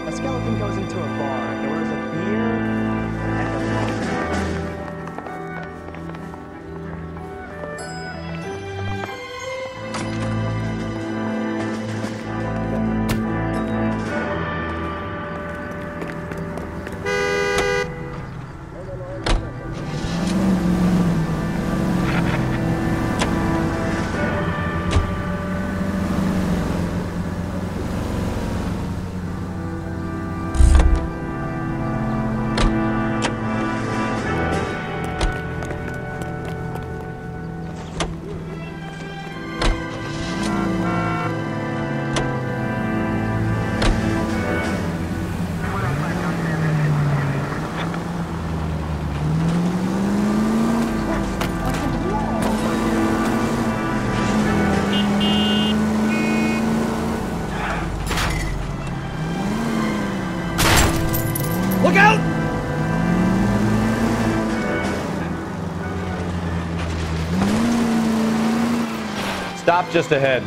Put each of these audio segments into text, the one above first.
A skeleton goes into a bar and orders a beer and a Look out! Stop just ahead.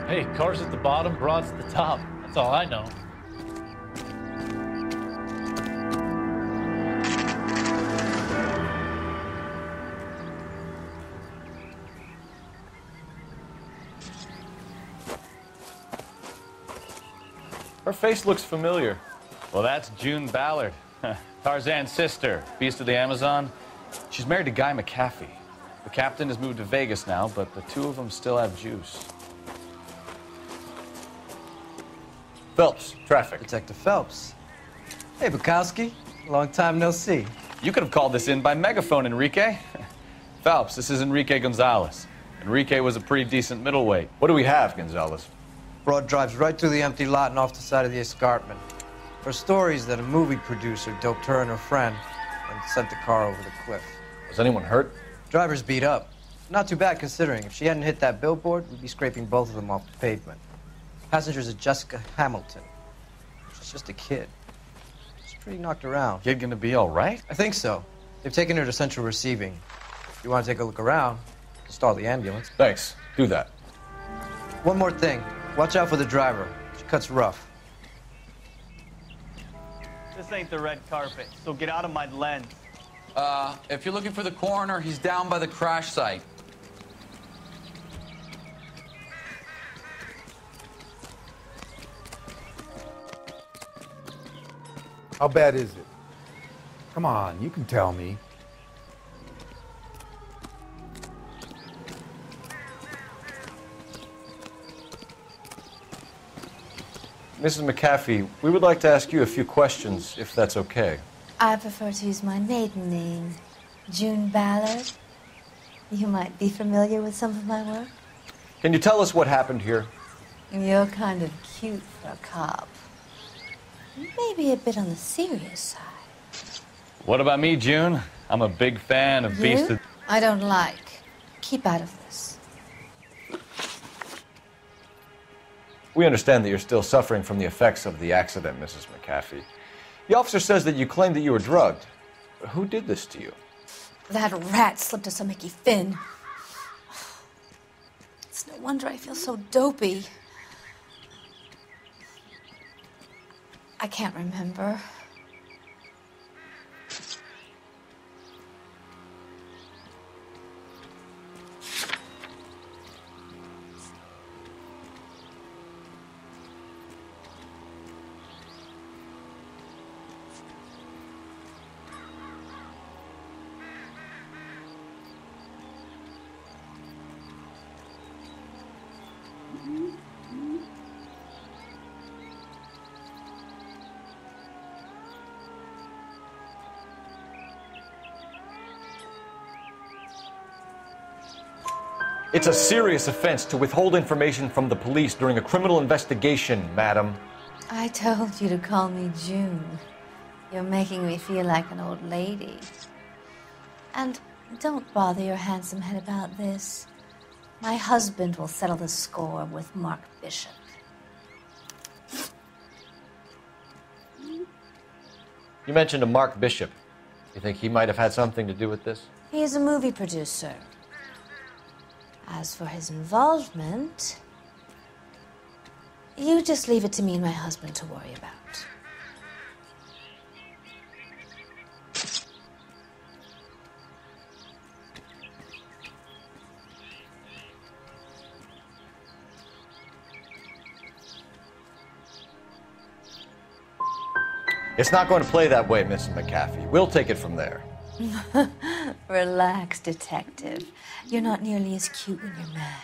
Hey, cars at the bottom, broads at the top. That's all I know. Her face looks familiar. Well, that's June Ballard, Tarzan's sister, beast of the Amazon. She's married to Guy McAfee. The captain has moved to Vegas now, but the two of them still have juice. Phelps, traffic. Detective Phelps. Hey, Bukowski. Long time no see. You could have called this in by megaphone, Enrique. Phelps, this is Enrique Gonzalez. Enrique was a pretty decent middleweight. What do we have, Gonzalez? Broad drives right through the empty lot and off the side of the escarpment. Her story is that a movie producer doped her and her friend and sent the car over the cliff. Was anyone hurt? Driver's beat up. Not too bad considering. If she hadn't hit that billboard, we'd be scraping both of them off the pavement. Passenger's a Jessica Hamilton. She's just a kid. She's pretty knocked around. Kid gonna be all right? I think so. They've taken her to central receiving. If you want to take a look around, stall the ambulance. Thanks. Do that. One more thing. Watch out for the driver. She cuts rough. This ain't the red carpet, so get out of my lens. If you're looking for the coroner, he's down by the crash site. How bad is it? Come on, you can tell me. Mrs. McAfee, we would like to ask you a few questions, if that's okay. I prefer to use my maiden name, June Ballard. You might be familiar with some of my work. Can you tell us what happened here? You're kind of cute for a cop. Maybe a bit on the serious side. What about me, June? I'm a big fan of Beast of... I don't like. Keep out of this. We understand that you're still suffering from the effects of the accident, Mrs. McAfee. The officer says that you claimed that you were drugged. Who did this to you? That rat slipped us a Mickey Finn. It's no wonder I feel so dopey. I can't remember. It's a serious offense to withhold information from the police during a criminal investigation, madam. I told you to call me June. You're making me feel like an old lady. And don't bother your handsome head about this. My husband will settle the score with Mark Bishop. You mentioned a Mark Bishop. You think he might have had something to do with this? He is a movie producer. As for his involvement, you just leave it to me and my husband to worry about. It's not going to play that way, Mrs. McAfee. We'll take it from there. Relax, detective. You're not nearly as cute when you're mad.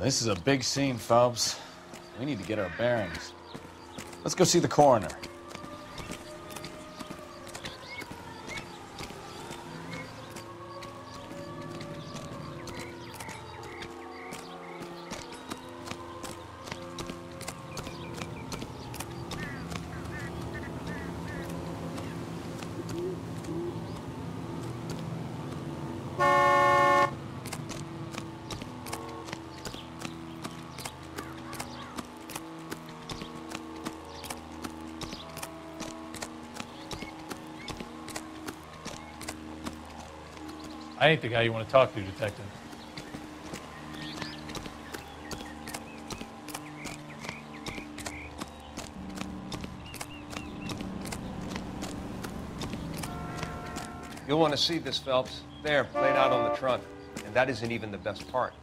This is a big scene, Phelps. We need to get our bearings. Let's go see the coroner. I ain't the guy you want to talk to, Detective. You'll want to see this, Phelps. There, laid out on the trunk. And that isn't even the best part.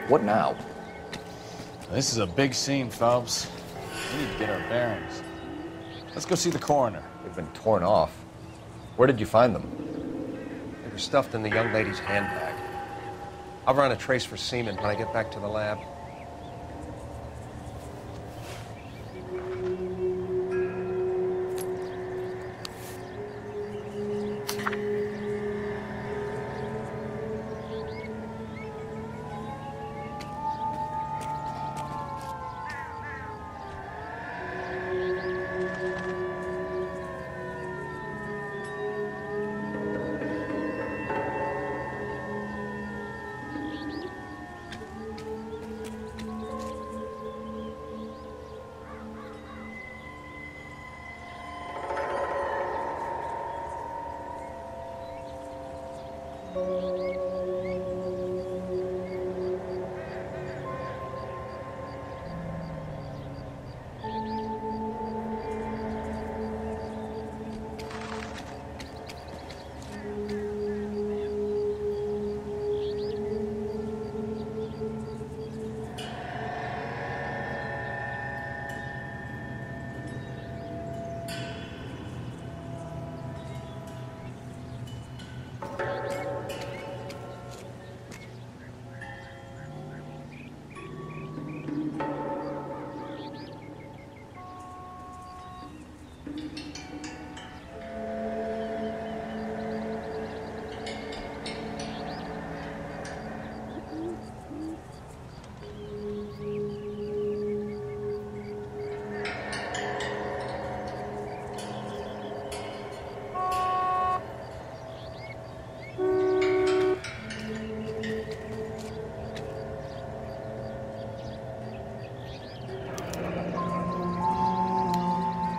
What now? This is a big scene, Phelps. We need to get our bearings. Let's go see the coroner. They've been torn off. Where did you find them? They were stuffed in the young lady's handbag. I'll run a trace for semen when I get back to the lab.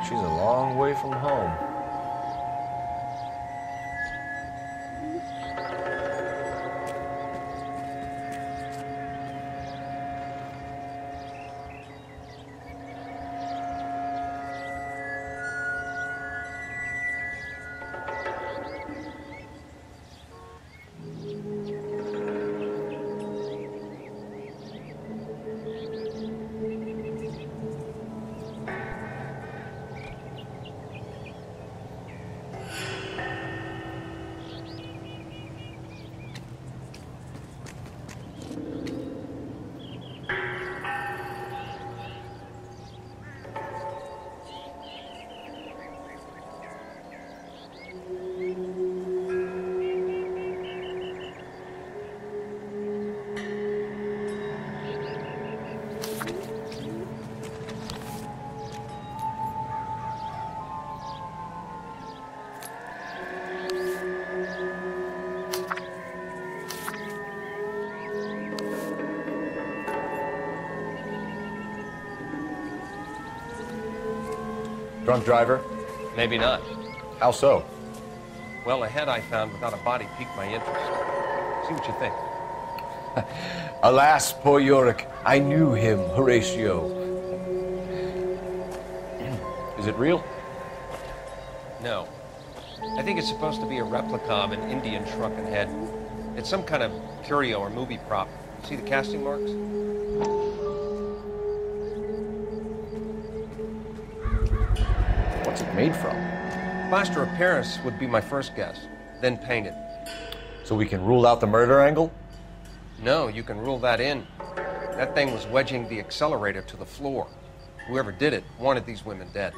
She's a long way from home. Drunk driver? Maybe not. How so? Well, the head I found without a body piqued my interest. See what you think. Alas, poor Yorick. I knew him, Horatio. Is it real? No. I think it's supposed to be a replica of an Indian shrunken head. It's some kind of curio or movie prop. See the casting marks? What's it made from? Plaster of Paris would be my first guess, then painted. So we can rule out the murder angle? No, you can rule that in. That thing was wedging the accelerator to the floor. Whoever did it wanted these women dead.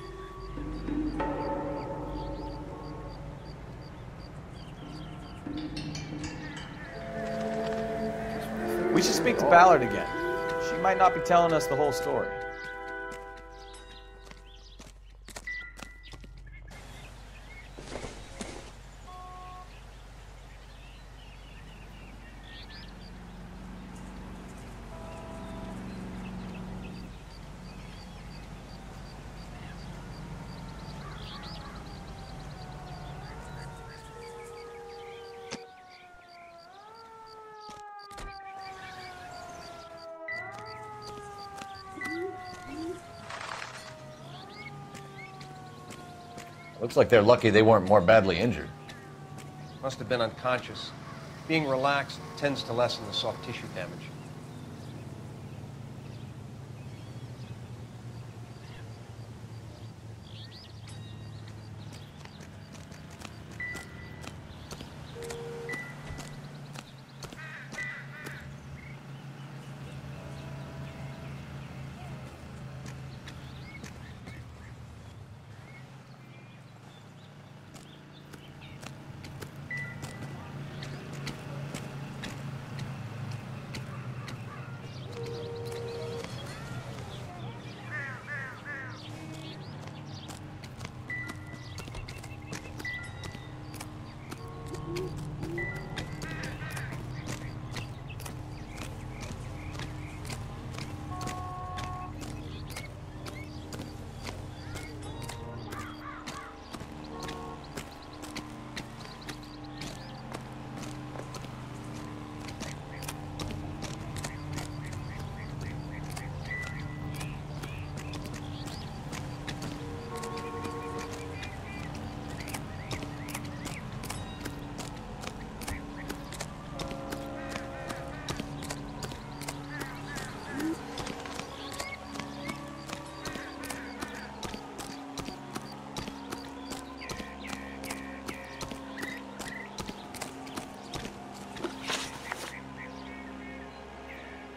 We should speak to Ballard again. She might not be telling us the whole story. Looks like they're lucky they weren't more badly injured. Must have been unconscious. Being relaxed tends to lessen the soft tissue damage.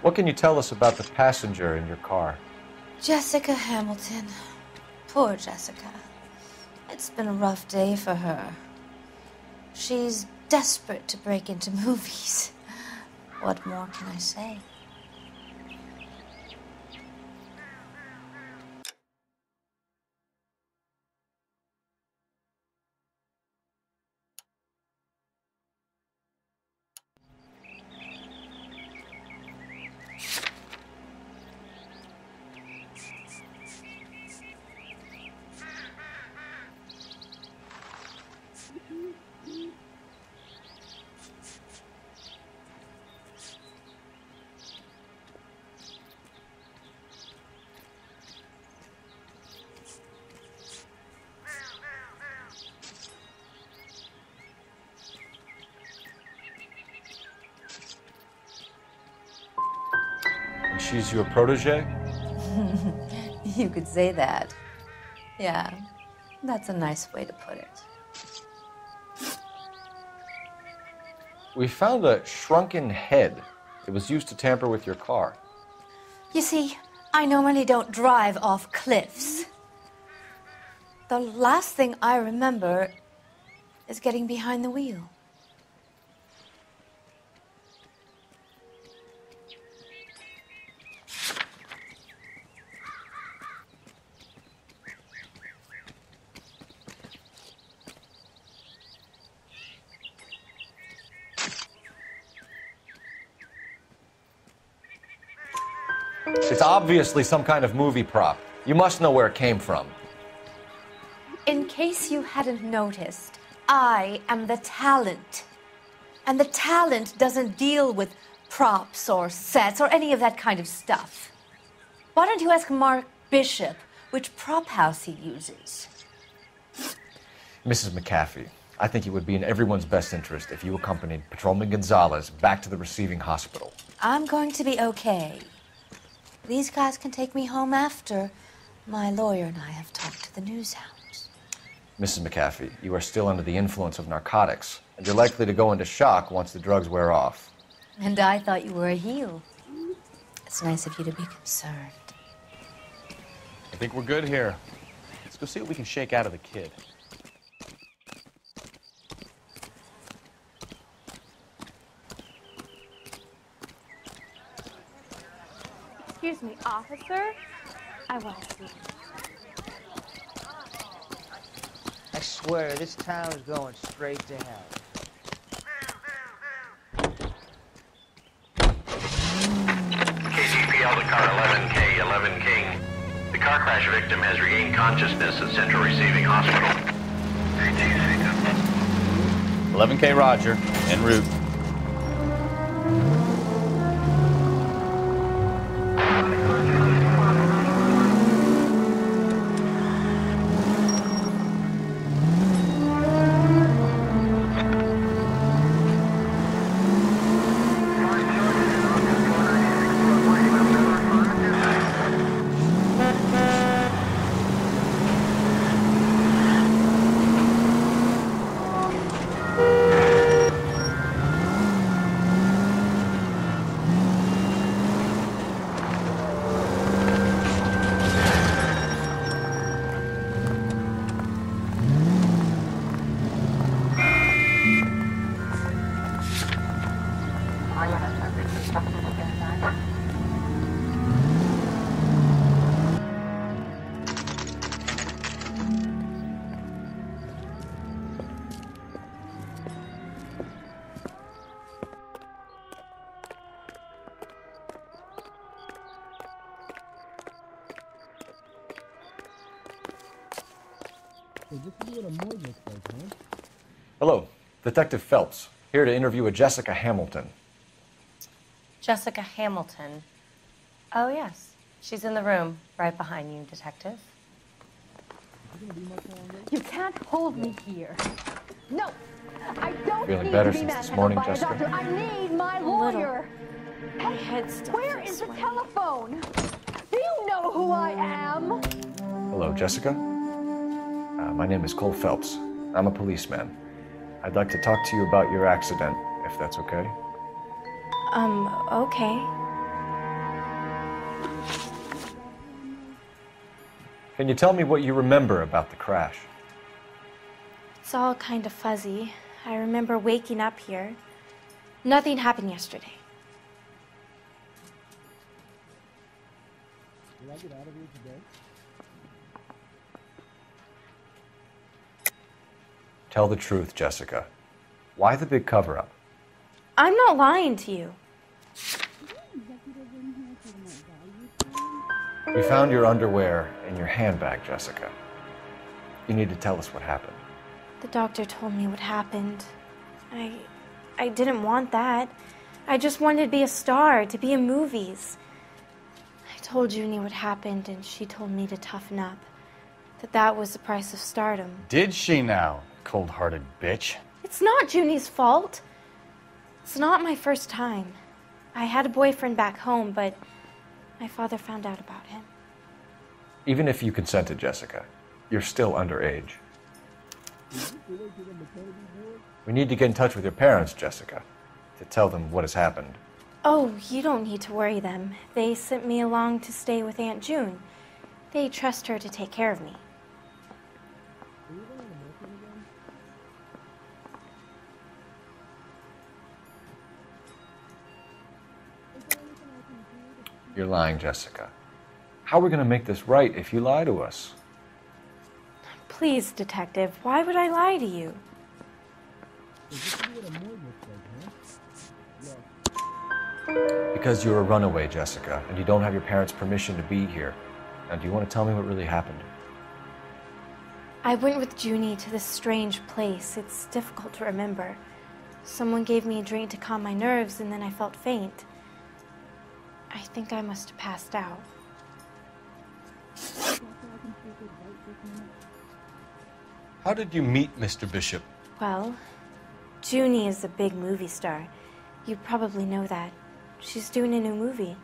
What can you tell us about the passenger in your car? Jessica Hamilton. Poor Jessica. It's been a rough day for her. She's desperate to break into movies. What more can I say? She's your protege? You could say that. Yeah, that's a nice way to put it. We found a shrunken head. It was used to tamper with your car. You see, I normally don't drive off cliffs. The last thing I remember is getting behind the wheel. It's obviously some kind of movie prop. You must know where it came from. In case you hadn't noticed, I am the talent. And the talent doesn't deal with props or sets or any of that kind of stuff. Why don't you ask Mark Bishop which prop house he uses? Mrs. McAfee, I think it would be in everyone's best interest if you accompanied Patrolman Gonzalez back to the receiving hospital. I'm going to be okay. These guys can take me home after my lawyer and I have talked to the news hounds. Mrs. McAfee, you are still under the influence of narcotics, and you're likely to go into shock once the drugs wear off. And I thought you were a heel. It's nice of you to be concerned. I think we're good here. Let's go see what we can shake out of the kid. Excuse me, officer? I want to see you. I swear, this town is going straight to hell. KCPL to car 11K, 11 King. The car crash victim has regained consciousness at Central Receiving Hospital. 11K Roger, en route. Hello, Detective Phelps, here to interview a Jessica Hamilton. Jessica Hamilton. Oh, yes. She's in the room, right behind you, Detective. You can't hold me here. No, I don't Feeling need better to be since this manhandled morning, by a Jessica? doctor. I need my lawyer. My head still Where feels is the sweaty. telephone? Do you know who I am? Hello, Jessica. My name is Cole Phelps. I'm a policeman. I'd like to talk to you about your accident, if that's okay. Okay. Can you tell me what you remember about the crash? It's all kind of fuzzy. I remember waking up here. Nothing happened yesterday. Did I get out of here today? Tell the truth, Jessica. Why the big cover-up? I'm not lying to you. We found your underwear in your handbag, Jessica. You need to tell us what happened. The doctor told me what happened. I didn't want that. I just wanted to be a star, to be in movies. I told Junie what happened, and she told me to toughen up. That was the price of stardom. Did she now, cold-hearted bitch? It's not Junie's fault. It's not my first time. I had a boyfriend back home, but my father found out about him. Even if you consented, Jessica, you're still underage. We need to get in touch with your parents, Jessica, to tell them what has happened. Oh, you don't need to worry them. They sent me along to stay with Aunt June. They trust her to take care of me. You're lying, Jessica. How are we going to make this right if you lie to us? Please, Detective, why would I lie to you? Because you're a runaway, Jessica, and you don't have your parents' permission to be here. Now, do you want to tell me what really happened? I went with Junie to this strange place. It's difficult to remember. Someone gave me a drink to calm my nerves, and then I felt faint. I think I must have passed out. How did you meet Mr. Bishop? Well, Junie is a big movie star. You probably know that. She's doing a new movie.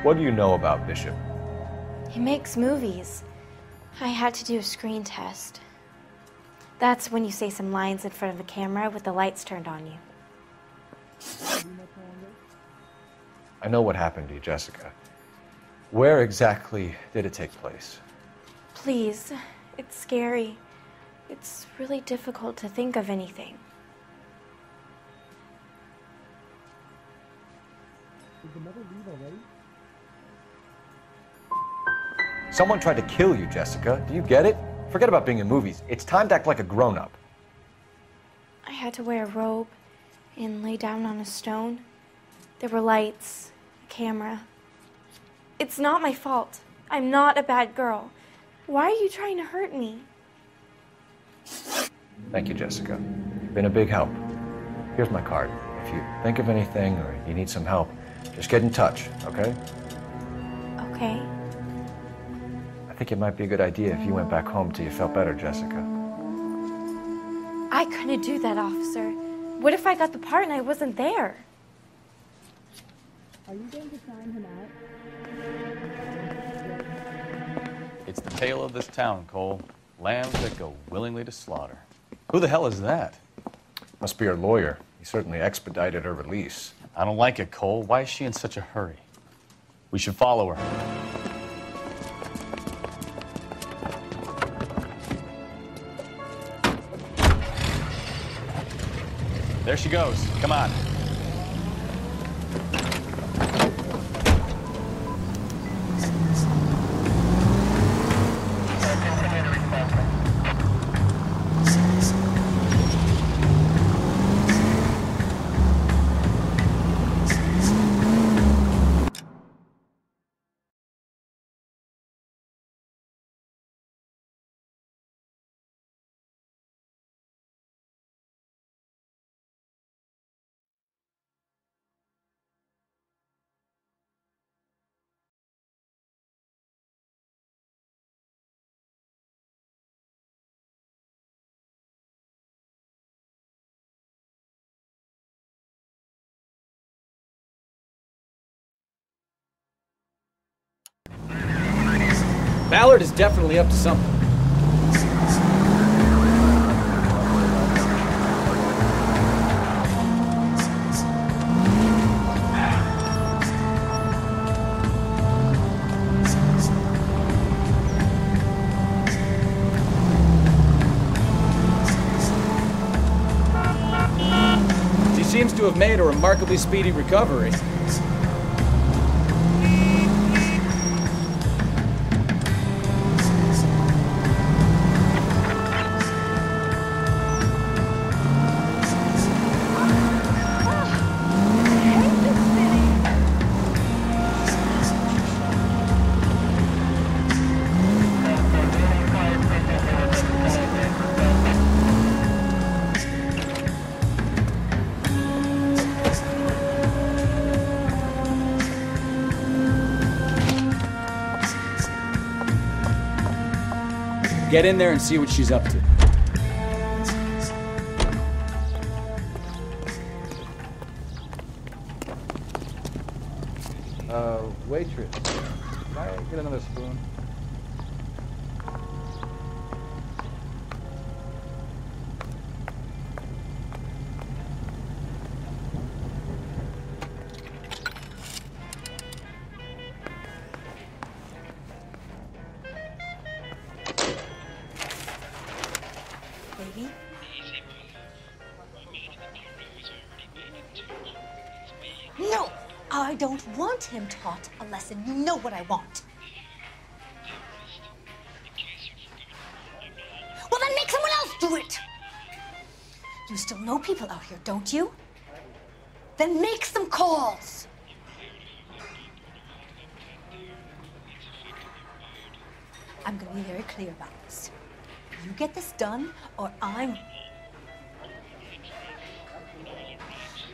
What do you know about Bishop? He makes movies. I had to do a screen test. That's when you say some lines in front of a camera with the lights turned on you. I know what happened to you, Jessica. Where exactly did it take place? Please, it's scary. It's really difficult to think of anything. Did the mother leave already? Someone tried to kill you, Jessica. Do you get it? Forget about being in movies. It's time to act like a grown-up. I had to wear a robe and lay down on a stone. There were lights, a camera. It's not my fault. I'm not a bad girl. Why are you trying to hurt me? Thank you, Jessica. You've been a big help. Here's my card. If you think of anything or you need some help, just get in touch, okay? Okay. I think it might be a good idea if you went back home till you felt better, Jessica. I couldn't do that, officer. What if I got the part and I wasn't there? Are you going to sign him out? It's the tale of this town, Cole. Lambs that go willingly to slaughter. Who the hell is that? Must be her lawyer. He certainly expedited her release. I don't like it, Cole. Why is she in such a hurry? We should follow her. There she goes. Come on. Ballard is definitely up to something. He seems to have made a remarkably speedy recovery. Get in there and see what she's up to. Waitress, can I get another spoon? No, I don't want him taught a lesson. You know what I want. Well, then make someone else do it. You still know people out here, don't you? Then make some calls. I'm going to be very clear about this. You get this done, or I'm...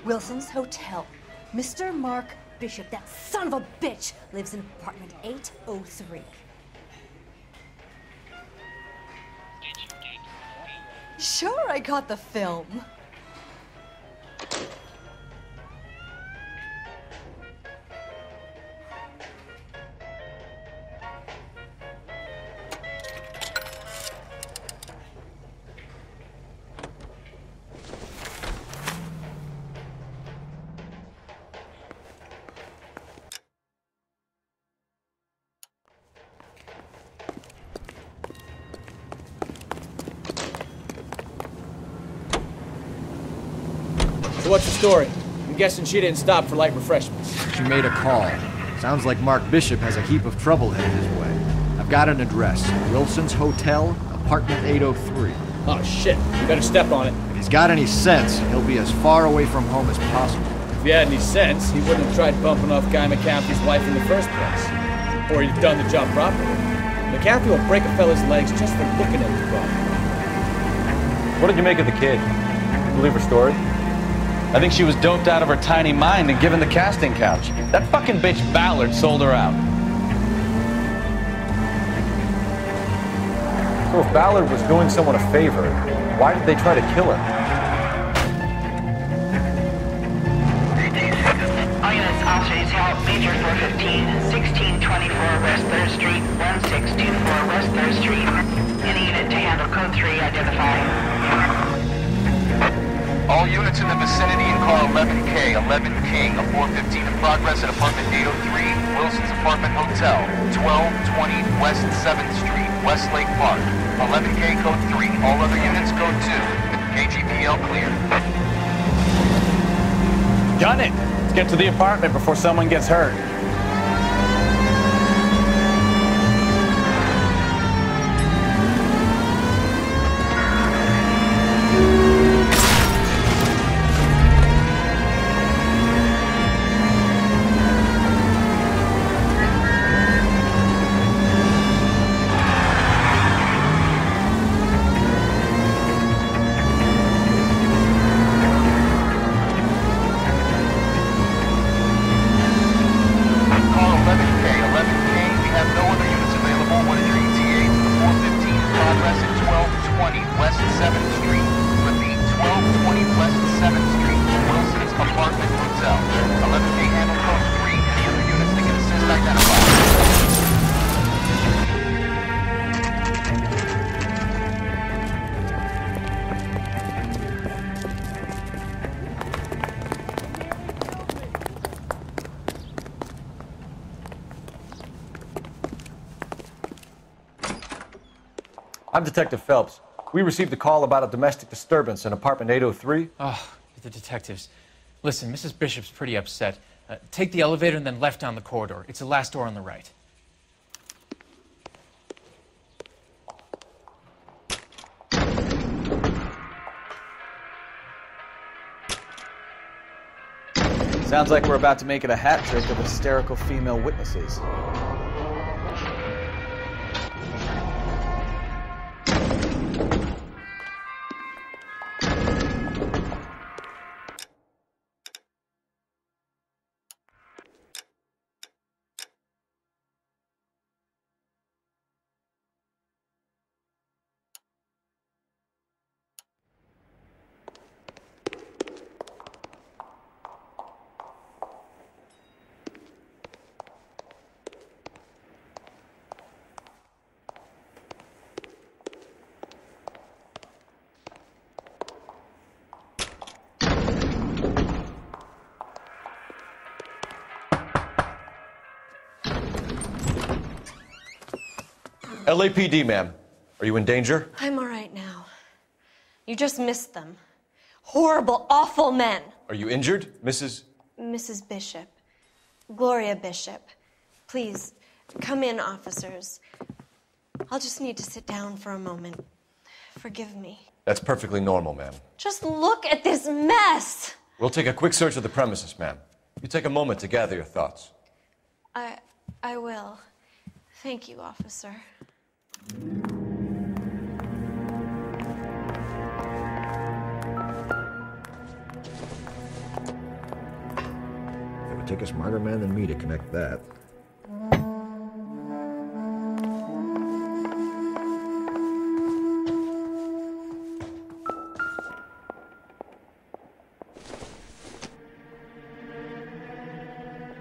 Wilson's Hotel. Mr. Mark Bishop, that son of a bitch, lives in apartment 803. Sure, I got the film. So what's the story? I'm guessing she didn't stop for light refreshments. She made a call. Sounds like Mark Bishop has a heap of trouble headed his way. I've got an address. Wilson's Hotel, apartment 803. Oh shit, we better step on it. If he's got any sense, he'll be as far away from home as possible. If he had any sense, he wouldn't have tried bumping off Guy McCaffrey's wife in the first place. Or he'd have done the job properly. McCaffrey will break a fella's legs just for looking at the problem. What did you make of the kid? Believe her story? I think she was doped out of her tiny mind and given the casting couch. That fucking bitch Ballard sold her out. So if Ballard was doing someone a favor, why did they try to kill him? All units, officers, help. Major 415, 1624 West 3rd Street, 1624 West 3rd Street. Any unit to handle code 3, identify. All units in the vicinity in car 11K, 11 King, a 415 in progress at apartment 803, Wilson's Apartment Hotel, 1220 West 7th Street, Westlake Park. 11K code 3, all other units code 2. KGPL clear. Done it! Let's get to the apartment before someone gets hurt. I'm Detective Phelps. We received a call about a domestic disturbance in apartment 803. Oh, the detectives. Listen, Mrs. Bishop's pretty upset. Take the elevator and then left down the corridor. It's the last door on the right. Sounds like we're about to make it a hat trick of hysterical female witnesses. LAPD, ma'am. Are you in danger? I'm all right now. You just missed them. Horrible, awful men. Are you injured, Mrs.? Mrs. Bishop. Gloria Bishop. Please, come in, officers. I'll just need to sit down for a moment. Forgive me. That's perfectly normal, ma'am. Just look at this mess! We'll take a quick search of the premises, ma'am. You take a moment to gather your thoughts. I will. Thank you, officer. It would take a smarter man than me to connect that.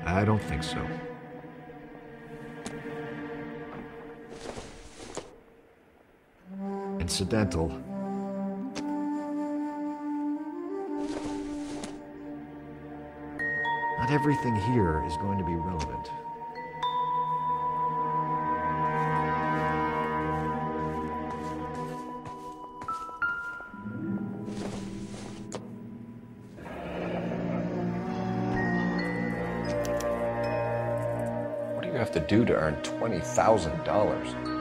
I don't think so. Incidental. Not everything here is going to be relevant. What do you have to do to earn $20,000?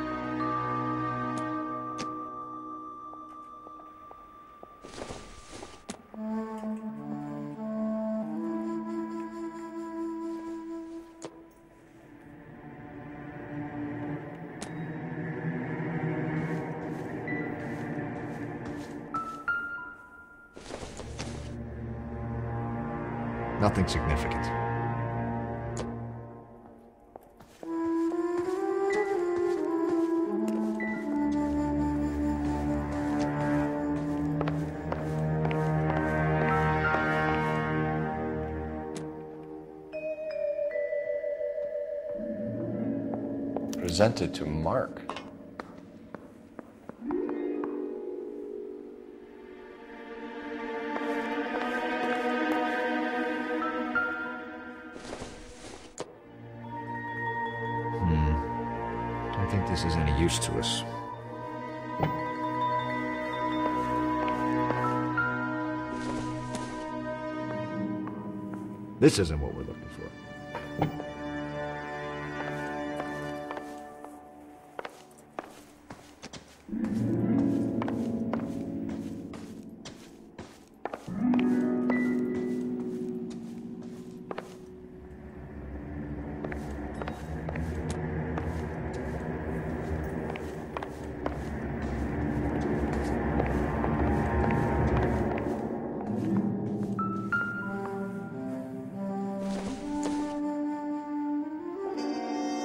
Nothing significant. Presented to Mark. Don't think this is any use to us. This isn't what we're looking for.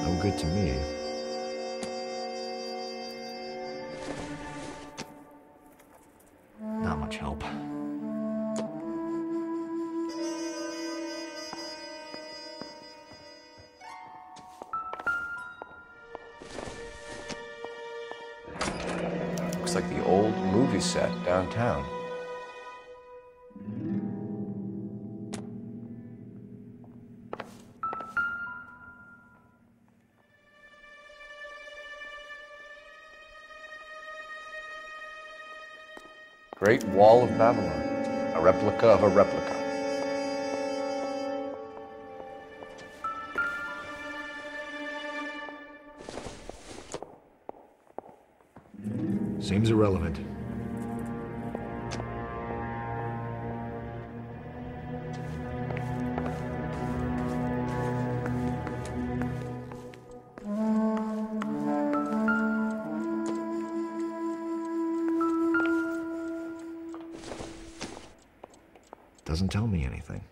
No good to me. Not much help. Looks like the old movie set downtown. Great Wall of Babylon, a replica of a replica. Seems irrelevant. Doesn't tell me anything.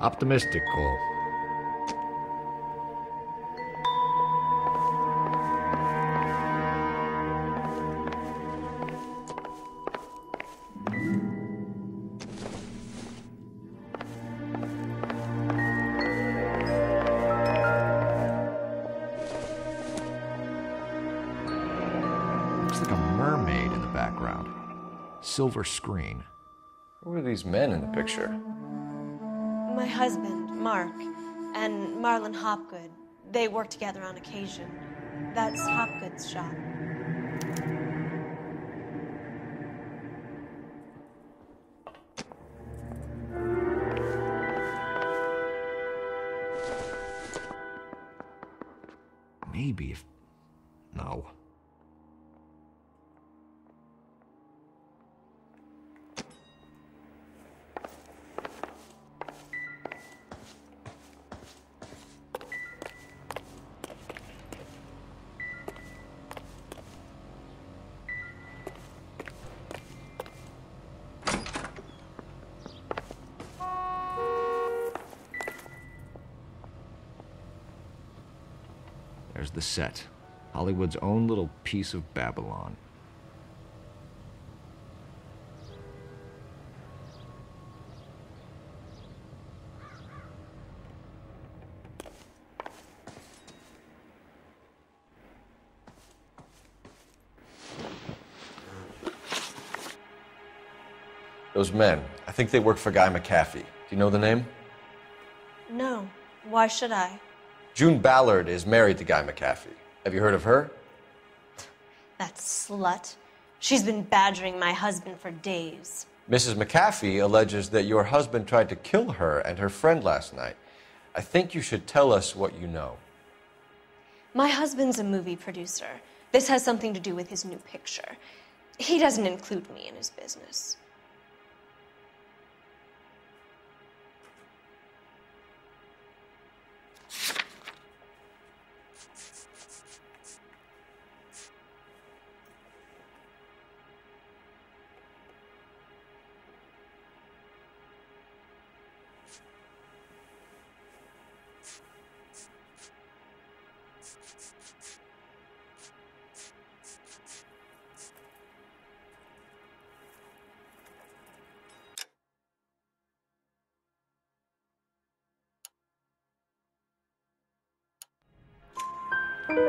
Optimistic, Cole. Looks like a mermaid in the background. Silver screen. Who are these men in the picture? My husband, Mark, and Marlon Hopgood, they work together on occasion. That's Hopgood's shop. Maybe if... No. There's the set. Hollywood's own little piece of Babylon. Those men, I think they work for Guy McAfee. Do you know the name? No. Why should I? June Ballard is married to Guy McAfee. Have you heard of her? That slut. She's been badgering my husband for days. Mrs. McAfee alleges that your husband tried to kill her and her friend last night. I think you should tell us what you know. My husband's a movie producer. This has something to do with his new picture. He doesn't include me in his business.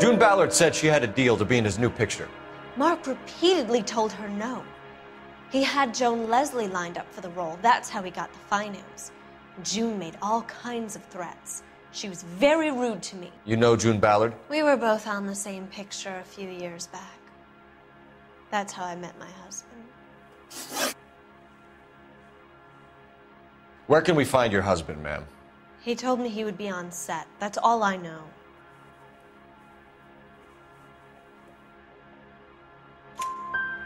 June Ballard said she had a deal to be in his new picture. Mark repeatedly told her no. He had Joan Leslie lined up for the role. That's how he got the finance. June made all kinds of threats. She was very rude to me. You know June Ballard? We were both on the same picture a few years back. That's how I met my husband. Where can we find your husband, ma'am? He told me he would be on set. That's all I know.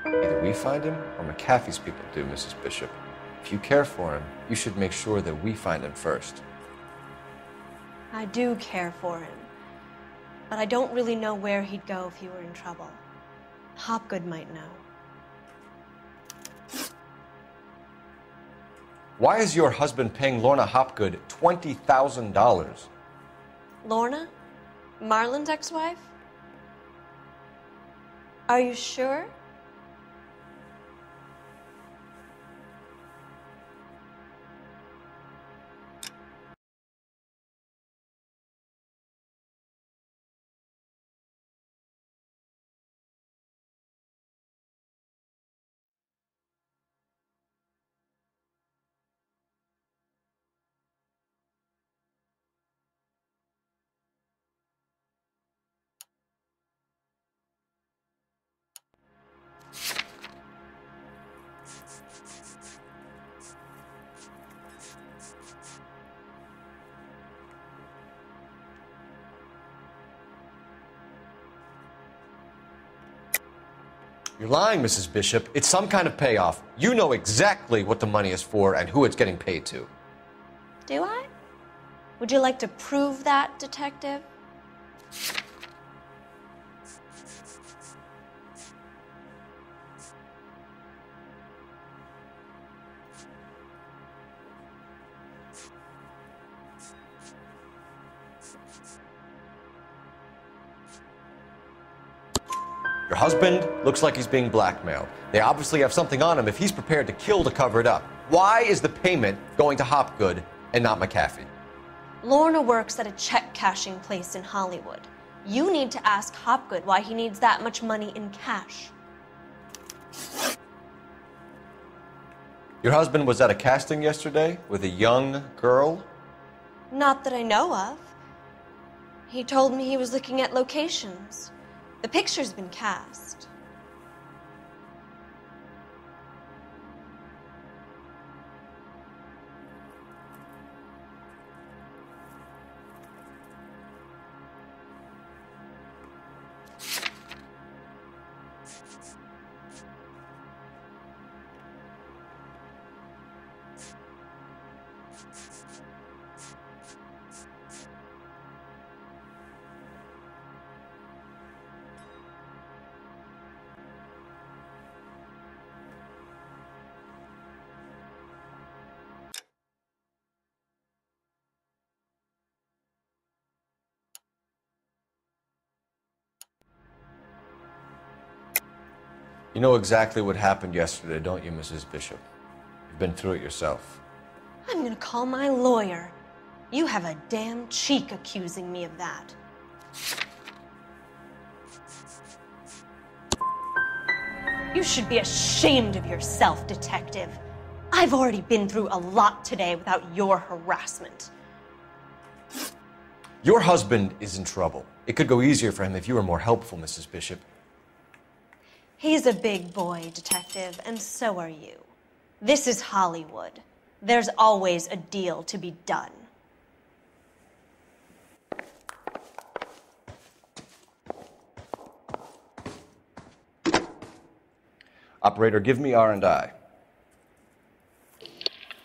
Either we find him or McAfee's people do, Mrs. Bishop. If you care for him, you should make sure that we find him first. I do care for him, but I don't really know where he'd go if he were in trouble. Hopgood might know. Why is your husband paying Lorna Hopgood $20,000? Lorna? Marlon's ex-wife? Are you sure? You're lying, Mrs. Bishop. It's some kind of payoff. You know exactly what the money is for and who it's getting paid to. Do I? Would you like to prove that, detective? Your husband looks like he's being blackmailed. They obviously have something on him if he's prepared to kill to cover it up. Why is the payment going to Hopgood and not McAfee? Lorna works at a check-cashing place in Hollywood. You need to ask Hopgood why he needs that much money in cash. Your husband was at a casting yesterday with a young girl? Not that I know of. He told me he was looking at locations. The picture's been cast. You know exactly what happened yesterday, don't you, Mrs. Bishop? You've been through it yourself. I'm gonna call my lawyer. You have a damn cheek accusing me of that. You should be ashamed of yourself, detective. I've already been through a lot today without your harassment. Your husband is in trouble. It could go easier for him if you were more helpful, Mrs. Bishop. He's a big boy, detective, and so are you. This is Hollywood. There's always a deal to be done. Operator, give me R&I.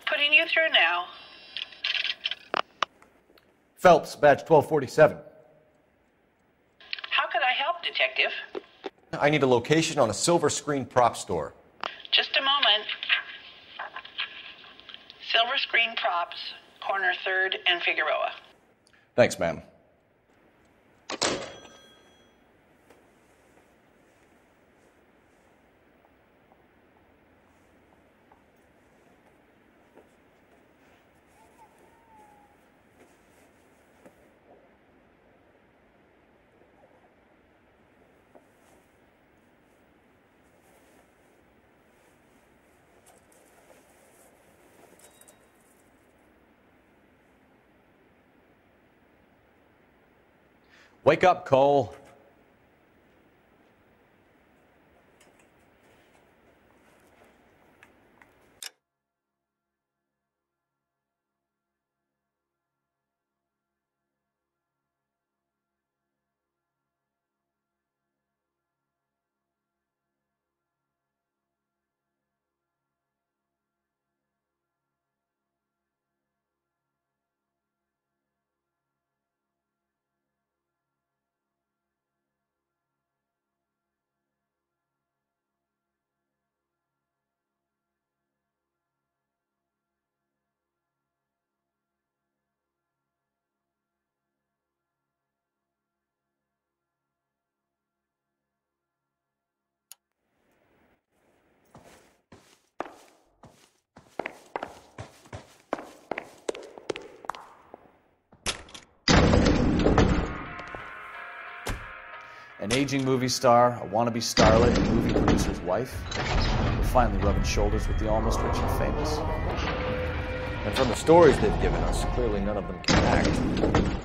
Putting you through now. Phelps, badge 1247. How could I help, detective? I need a location on a silver screen prop store. Just a moment. Silver Screen Props, corner 3rd and Figueroa. Thanks, ma'am. Wake up, Cole. An aging movie star, a wannabe starlet, a movie producer's wife. We're finally rubbing shoulders with the almost rich and famous. And from the stories they've given us, clearly none of them can act.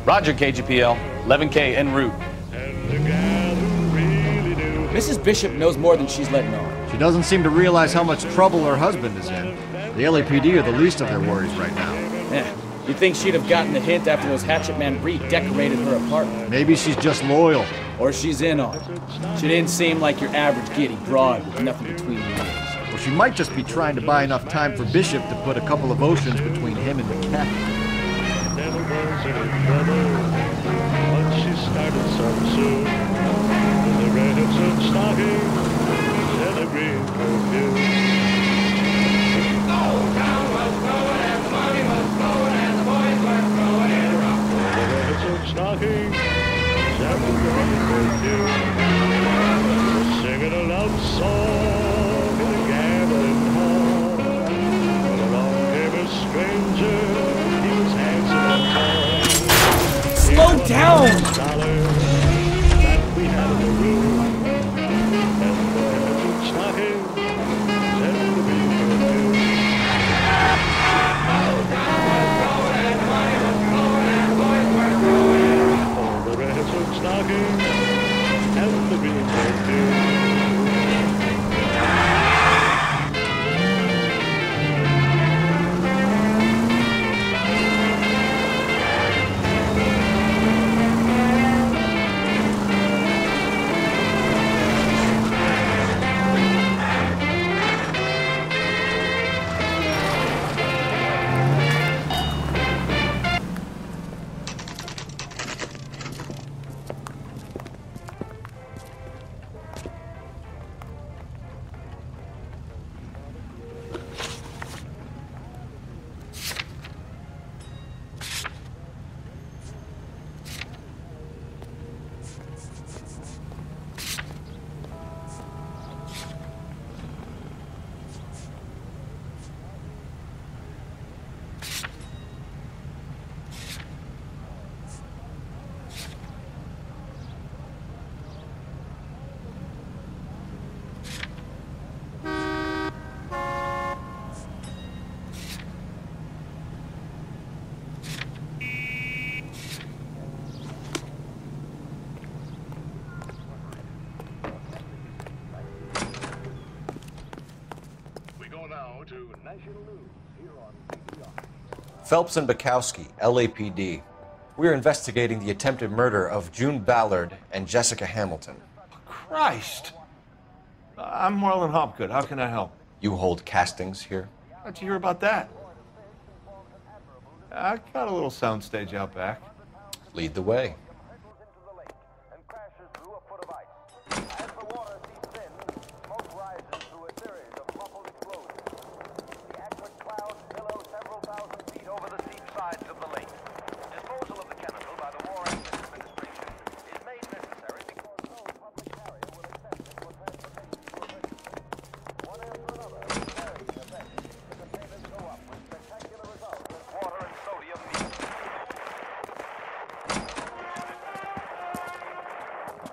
Roger, KGPL. 11K en route. Mrs. Bishop knows more than she's letting on. She doesn't seem to realize how much trouble her husband is in. The LAPD are the least of their worries right now. Yeah, you'd think she'd have gotten the hint after those hatchet men redecorated her apartment. Maybe she's just loyal. Or she's in on it. She didn't seem like your average giddy broad with nothing between the ears. Or she might just be trying to buy enough time for Bishop to put a couple of oceans between him and the cat. Once she started so soon, with the red silk stockings and the green perfume. The gold town was going and the money was flowing and the boys were growing. and the rainbow view. Singing a love song in a gambling hall. But along came a stranger, he was handsome and tall. Slow down! That we had in the room. And the heavens stockings and the rainbow view. All the red silk stockings and the rainbow view. Phelps and Bukowski, LAPD. We're investigating the attempted murder of June Ballard and Jessica Hamilton. Christ! I'm Marlon Hopgood. How can I help? You hold castings here? How'd you hear about that? I got a little soundstage out back. Lead the way.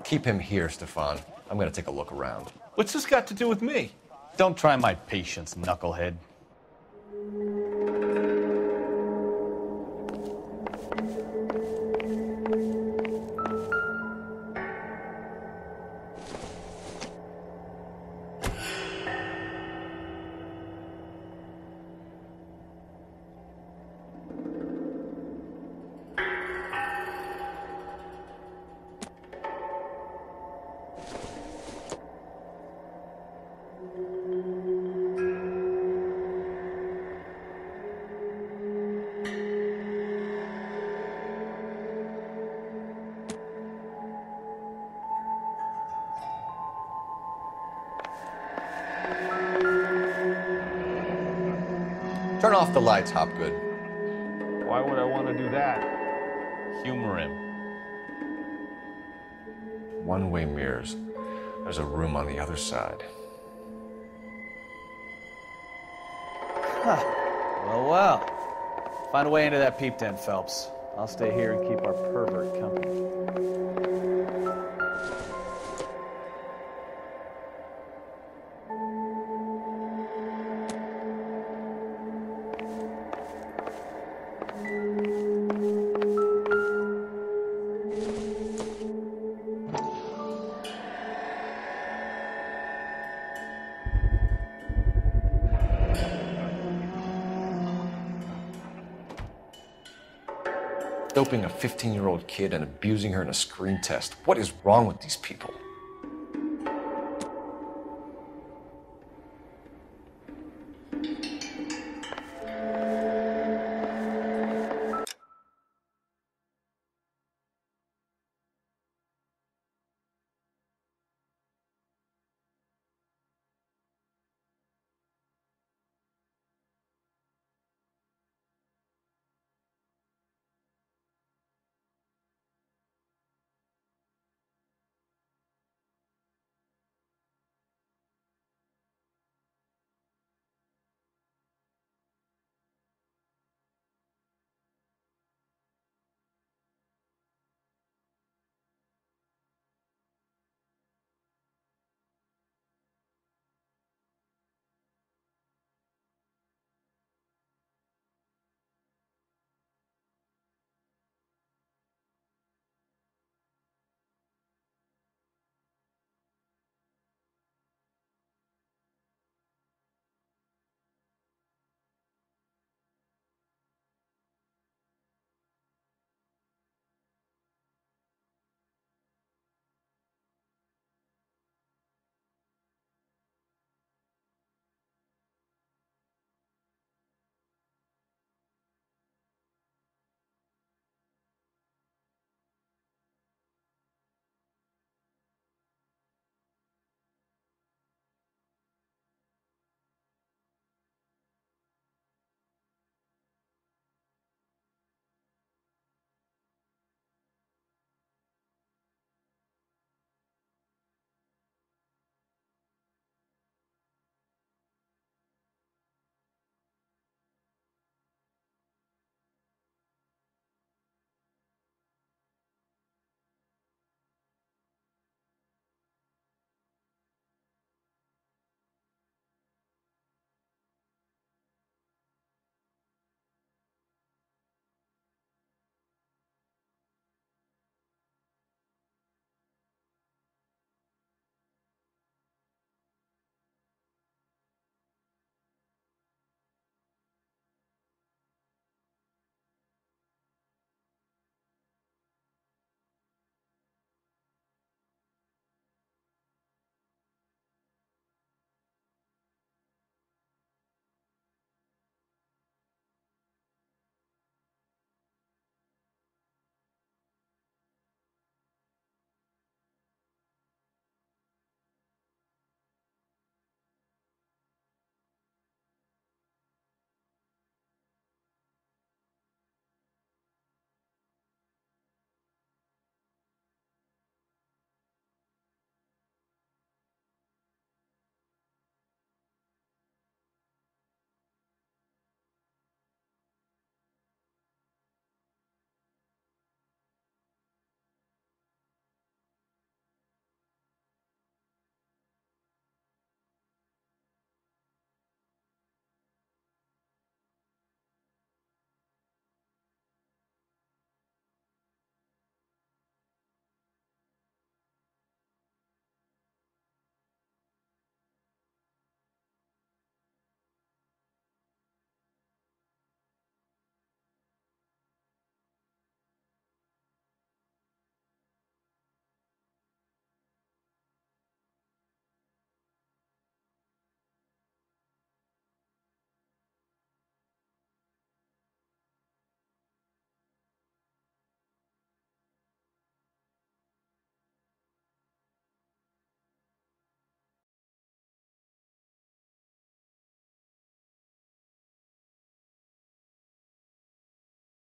Keep him here, Stefan. I'm gonna take a look around. What's this got to do with me? Don't try my patience, knucklehead. Turn off the lights, Hopgood. Why would I want to do that? Humor him. One-way mirrors. There's a room on the other side. Huh. Well. Find a way into that peep den, Phelps. I'll stay here and keep our pervert company. Doping a 15-year-old kid and abusing her in a screen test. What is wrong with these people?